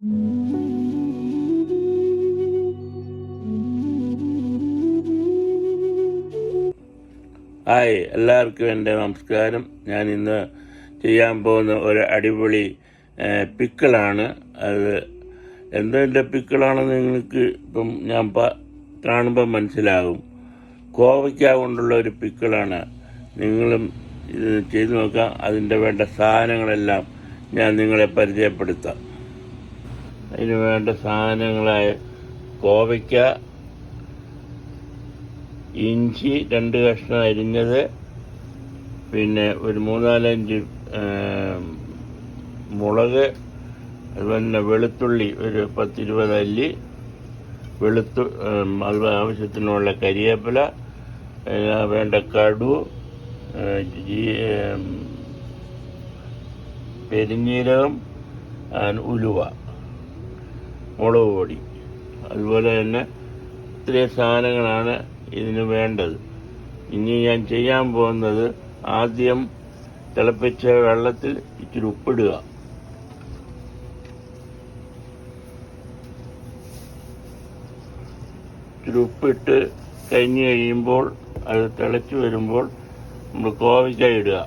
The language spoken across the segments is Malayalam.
ഹായ്, എല്ലാവർക്കും എൻ്റെ നമസ്കാരം. ഞാൻ ഇന്ന് ചെയ്യാൻ പോകുന്ന ഒരു അടിപൊളി പിക്കിളാണ്. അത് എന്തിൻ്റെ പിക്കിളാണെന്ന് നിങ്ങൾക്ക് ഇപ്പം ഞാൻ കാണുമ്പോൾ മനസ്സിലാകും. കോവയ്ക്ക കൊണ്ടുള്ള ഒരു പിക്കിളാണ്. നിങ്ങളും ഇത് ചെയ്തു നോക്കാം. അതിൻ്റെ വേണ്ട സാധനങ്ങളെല്ലാം ഞാൻ നിങ്ങളെ പരിചയപ്പെടുത്താം. അതിന് വേണ്ട സാധനങ്ങളായ കോവയ്ക്ക, ഇഞ്ചി 2 കഷ്ണം അരിഞ്ഞത്, പിന്നെ ഒരു 3-4 മുളക്, അതുപോലെ വെളുത്തുള്ളി ഒരു 10-20 അല്ലി, അത് ആവശ്യത്തിനുള്ള കരിവേപ്പില, വേണ്ട കടു, പെരിഞ്ജീരകം, ഉലുവ, മുളക് പൊടി. അതുപോലെ തന്നെ ഇത്രയും സാധനങ്ങളാണ് ഇതിന് വേണ്ടത്. ഇനി ഞാൻ ചെയ്യാൻ പോകുന്നത്, ആദ്യം തിളപ്പിച്ച വെള്ളത്തിൽ ഇച്ചിരി ഉപ്പിടുക. ഇച്ചിരി ഉപ്പിട്ട് കഴിഞ്ഞ് കഴിയുമ്പോൾ, അത് തിളച്ച് വരുമ്പോൾ നമ്മൾ കോവയ്ക്ക ഇടുക.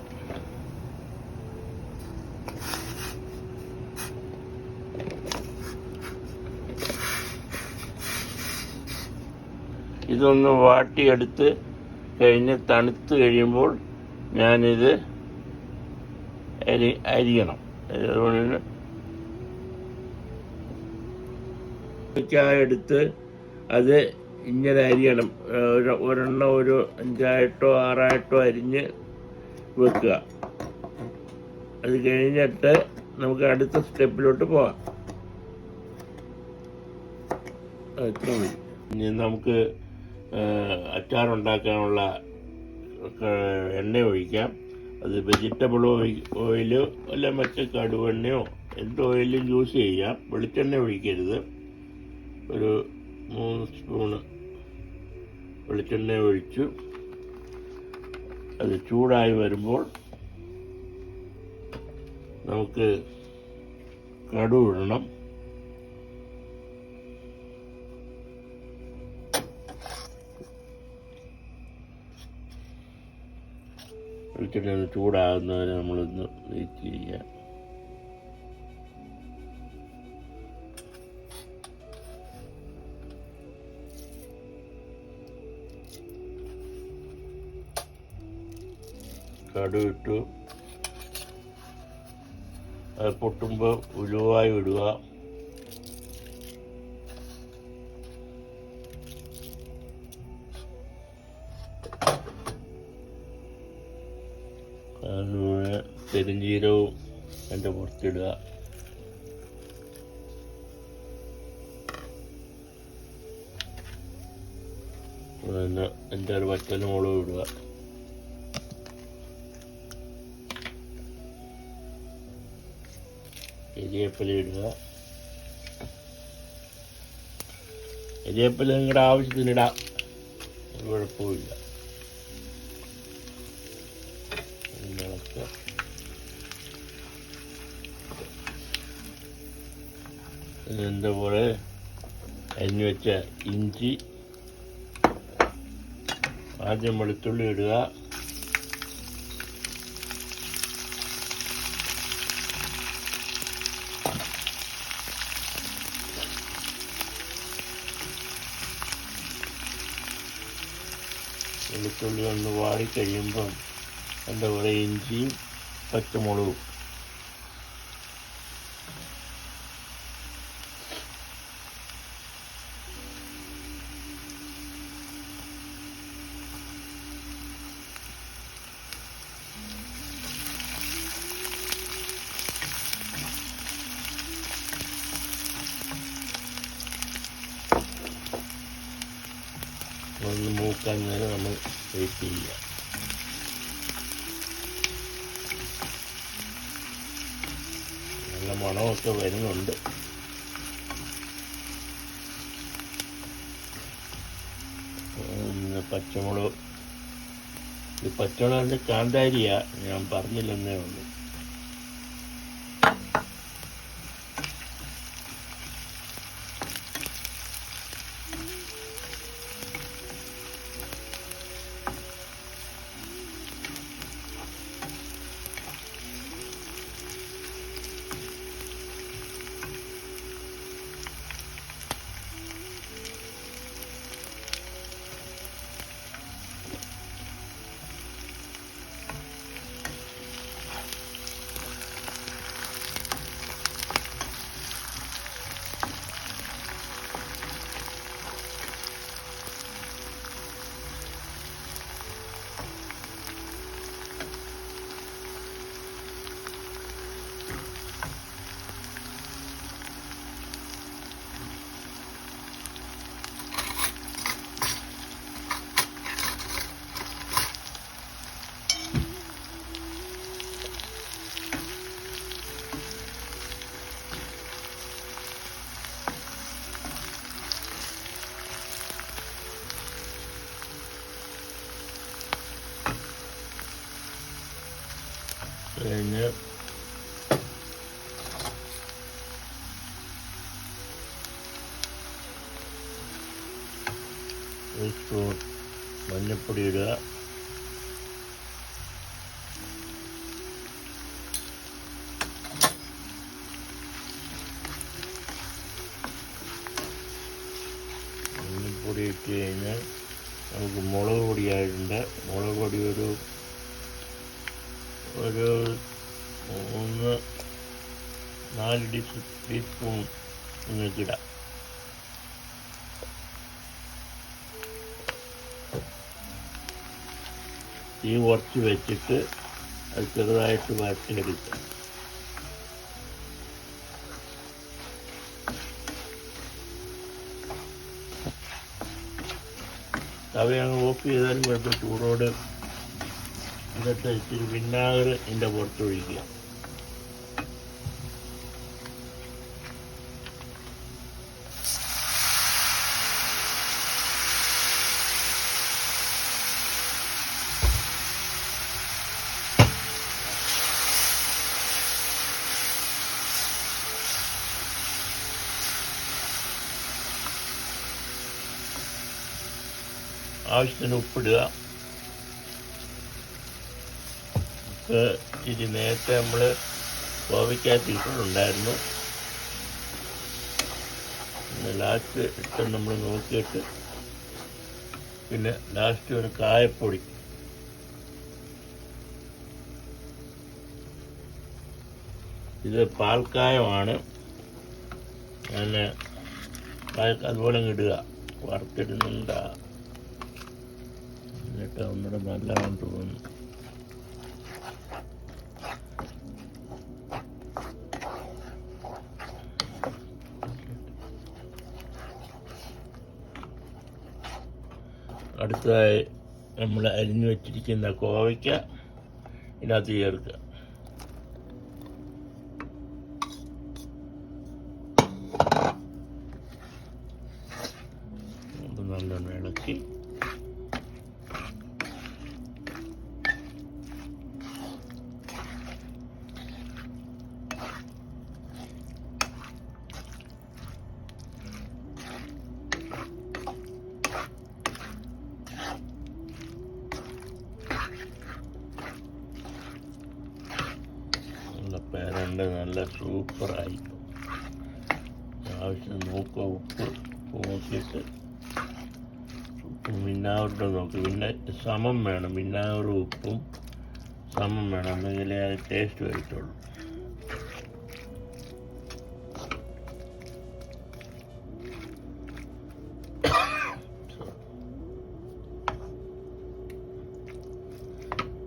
ഇതൊന്ന് വാട്ടിയെടുത്ത് കഴിഞ്ഞ് തണുത്ത് കഴിയുമ്പോൾ ഞാനിത് അരിയണം. അതുകൊണ്ട് എടുത്ത് അത് ഇങ്ങനെ അരിയണം. ഒരെണ്ണം ഒരു 5-8 6 അരിഞ്ഞ് വെക്കുക. അത് കഴിഞ്ഞിട്ട് നമുക്ക് അടുത്ത സ്റ്റെപ്പിലോട്ട് പോകാം. അത്ര മതി. ഇനി നമുക്ക് അച്ചാറുണ്ടാക്കാനുള്ള എണ്ണ ഒഴിക്കാം. അത് വെജിറ്റബിൾ ഓയിലോ അല്ല മറ്റേ കടുവെണ്ണയോ എന്ത് ഓയിലും യൂസ് ചെയ്യാം. വെളിച്ചെണ്ണ ഒഴിക്കരുത്. ഒരു 3 സ്പൂണ് വെളിച്ചെണ്ണ ഒഴിച്ചു അത് ചൂടായി വരുമ്പോൾ നമുക്ക് കടു ഇടണം. വെളിച്ചെണ്ണ ചൂടാകുന്നതിന് നമ്മളൊന്ന് വെയിറ്റ് ചെയ്യുക. കടു ഇട്ടു. അത് പൊട്ടുമ്പോൾ ഉലുവായി ഇടുക. അതുപോലെ പെരിഞ്ജീരകവും അതിൻ്റെ പുറത്തിടുക. പിന്നെ 5-6 പച്ചമുളകും ഇടുക. കരിവേപ്പില ഇടുക. കരിവേപ്പില നിങ്ങളുടെ ആവശ്യത്തിനിടാം, കുഴപ്പമില്ല. ഇതിൻ്റെ പോലെ അരിഞ്ഞു വെച്ച ഇഞ്ചി, ആദ്യം വെളുത്തുള്ളി ഇടുക. വെളുത്തുള്ളി ഒന്ന് വാടിക്കഴിയുമ്പം എൻ്റെ കൂടെ ഇഞ്ചിയും പച്ചമുളകും. ഒന്ന് മൂക്കാൻ നേരം നമ്മൾ വെയിറ്റ് ചെയ്യുക. നല്ല മണമൊക്കെ വരുന്നുണ്ട്. പച്ചമുളക്, ഈ പച്ചമുളകിൻ്റെ കാന്താരിയാ, ഞാൻ പറഞ്ഞില്ലെന്നേ ഉള്ളൂ. കഴിഞ്ഞ് ഒരു സ്പൂൺ മഞ്ഞൾപ്പൊടി ഇടുക. മഞ്ഞൾപ്പൊടി ഇട്ട് കഴിഞ്ഞാൽ നമുക്ക് മുളക് പൊടിയായിട്ടുണ്ട്. മുളക് പൊടി ഒരു 4 ടീസ്പൂൺ നിങ്ങൾക്കിടാം. തീ കുറച്ച് വെച്ചിട്ട് അത് ചെറുതായിട്ട് വരട്ടിയെടുക്കുക. തവയങ്ങ് ഓഫ് ചെയ്താലും കുഴപ്പം. ചൂടോട് ഇന്നത്തെ ഇച്ചിരി വിനാഗിരി ഇതിൻ്റെ പുറത്തൊഴിക്കുക. ആവശ്യത്തിന് ഉപ്പിടുക. ഇത് നേരത്തെ നമ്മൾ കോവയ്ക്കകത്ത് ഇട്ടിട്ടുണ്ടായിരുന്നു. പിന്നെ ലാസ്റ്റ് ഇട്ട് നമ്മൾ നോക്കിയിട്ട് പിന്നെ ലാസ്റ്റ് ഒരു കായപ്പൊടി. ഇത് പാൽക്കായമാണ്. ഞാൻ അതുപോലെ ഇടുക. വറുത്തിടുന്നുണ്ടാ എന്നിട്ട് ഒന്നുകൂടെ നല്ലതാണെന്ന് തോന്നുന്നു. അടുത്തതായി നമ്മൾ അരിഞ്ഞു വെച്ചിരിക്കുന്ന കോവയ്ക്ക ഇതിനകത്ത് ചേർക്കുക. നല്ലോണം ഇളക്കി പേരണ്ട് നല്ല സൂപ്പറായി. ആവശ്യം നോക്കുക. ഉപ്പ് നോക്കിയിട്ട് ഉപ്പും വിനാഗിരിയുടെ നോക്കി. പിന്നെ സമം വേണം. വിനാഗിറും ഉപ്പും സമം വേണം. എന്നെങ്കിലേ അത് ടേസ്റ്റ് വരത്തുള്ളൂ.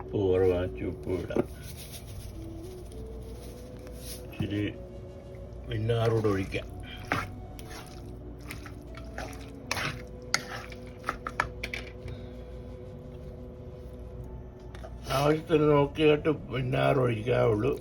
ഉപ്പ് കുറവാക്കി ഉപ്പ് ഇടാം. ഇച്ചിരി വിനാഗിരിയോട് ഒഴിക്കാം. ആവശ്യത്തിന് നോക്കിയിട്ട് വിനാഗിരി ഒഴിക്കാവുള്ളൂ.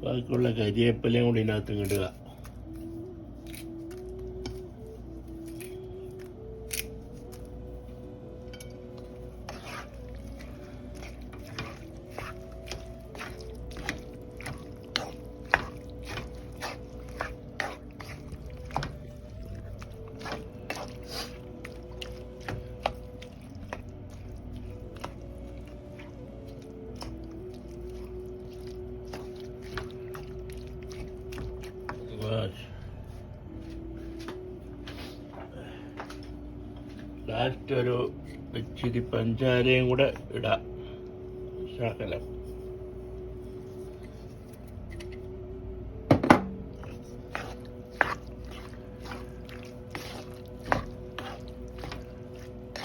ബാക്കിയുള്ള കരിവേപ്പിലയും കൂടി ഇതിനകത്ത് ഇടുക. ലാസ്റ്റ് ഒരു ഇച്ചിരി പഞ്ചാരയും കൂടെ ഇടാം. ശകലം.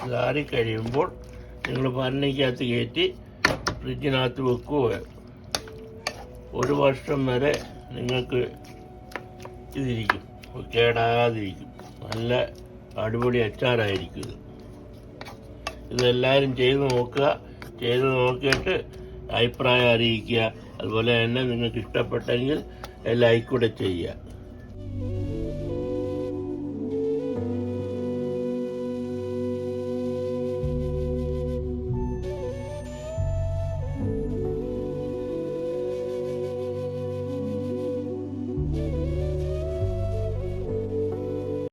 ഇതാറി കഴിയുമ്പോൾ നിങ്ങൾ ഭരണിക്കകത്ത് കയറ്റി ഫ്രിഡ്ജിനകത്ത് വെക്കുക. 1 വർഷം വരെ നിങ്ങൾക്ക് ഇതിരിക്കും, കേടാകാതിരിക്കും. നല്ല അടിപൊളി അച്ചാറായിരിക്കും ഇത്. ഇതെല്ലാവരും ചെയ്ത് നോക്കുക. ചെയ്ത് നോക്കിയിട്ട് അഭിപ്രായം അറിയിക്കുക. അതുപോലെ തന്നെ നിങ്ങൾക്ക് ഇഷ്ടപ്പെട്ടെങ്കിൽ ലൈക്ക് കൂടെ ചെയ്യുക.